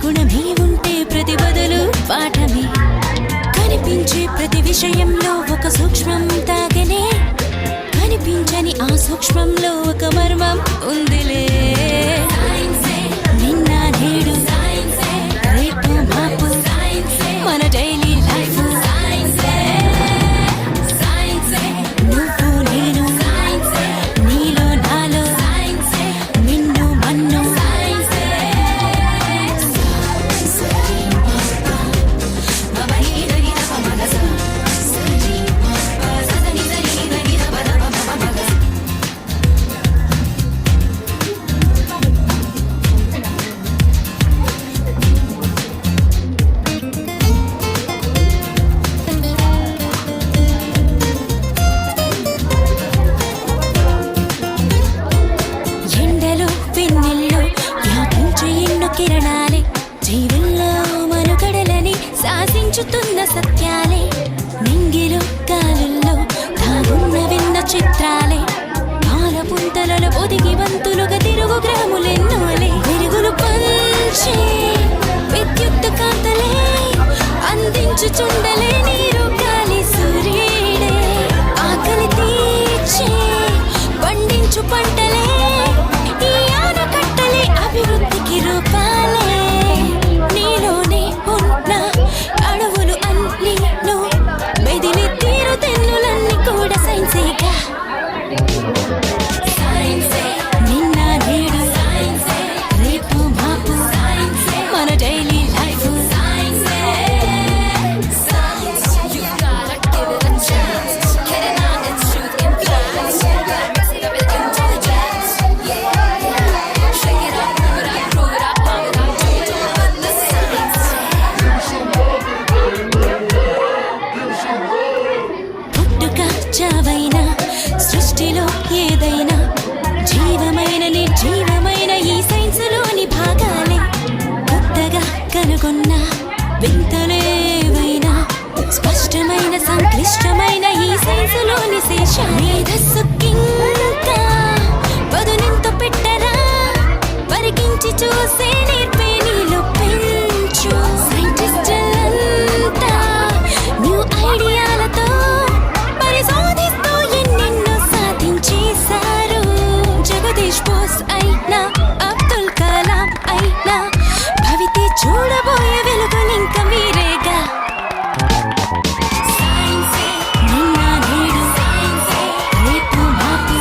గుణమే ఉంటే ప్రతి బదులు పాఠమే కనిపించే ప్రతి విషయంలో ఒక సూక్ష్మం తాగనే కనిపించని ఆ సూక్ష్మంలో ఒక మర్మం ఉందిలే నిన్న నేడు రేపు మాపు మన డైలీ లైఫ్ నువ్వు నేను నీలో నాలో నిన్ను మన్ను కిరణాలే జీవుల్లో మనుగడలని శాసించుతున్న సత్యాలే నింగిలో గాలుల్లో దాగున్న విన్న చిత్రాలే పాల పుంతలలో ఒదిగి వంతులుగా తిరుగు గ్రాములెన్నోలే వెలుగులు పంచే విద్యుత్ కాంతలే అందించుచుండలే నీరు గాలి సూర్యుడే ఆకలి తీర్చే పండించు పంటలే ఈ ఆనకట్టలే అభివృద్ధికి రూపాలే నీలోనే ఉన్న అడవులు అన్నీను మెదిలి తీరు తెన్నులన్నీ కూడా సైన్సేగా నిన్న నేడు రేపు మాపు మన డైలీ లైఫ్ చావైనా సృష్టిలో ఏదైనా జీవమైన నిర్జీవమైన ఈ సైన్సులోని భాగాలే కొత్తగా కనుగొన్న వింతలేవైనా స్పష్టమైన సంక్లిష్టమైన ఈ సైన్సులోని శేష మేధస్సుకింకా పదునెంత పెట్టరా పరికించి చూసే నేర్పే నీలో పెంచు సైంటిస్టులంతా న్యూ ఐడియాలతో పరిశోధిస్తూ ఎన్నెన్నో సాధించేశారు జగదీష్ బోస్ అయినా అబ్దుల్ కలాం అయినా భవితే చూడబోయే వెలుగులింక మీరేగా నిన్న నేడు రేపు మాపు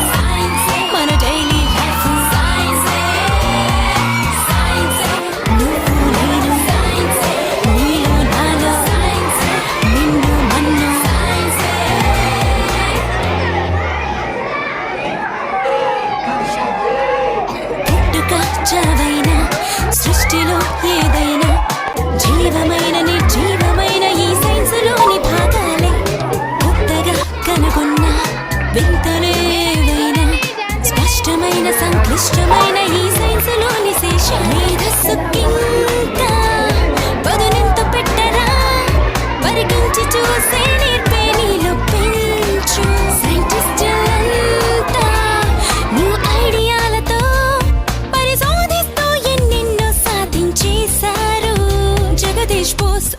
మన డైలీ లైఫ్ నువ్వు నేను నీలో నాలో నిన్ను మన్ను పుట్టుక చావైనా సృష్టిలో ఏదైనా జీవమైన నిర్జీవమైన ఈ సైన్సులోని భాగాలే కొత్తగా కనుగొన్న వింతలేవైనా స్పష్టమైన సంక్లిష్టమైన ఈ సైన్సులోని శేష మేధస్సుకింకా పదునెంత పెట్టరా పరికించి చూసే నేర్పే నీలో పెంచు సైంటిస్టులంతా న్యూ ఐడియాలతో పరిశోధిస్తూ ఎన్నెన్నో సాధించేశారు జగదీష్ బోస్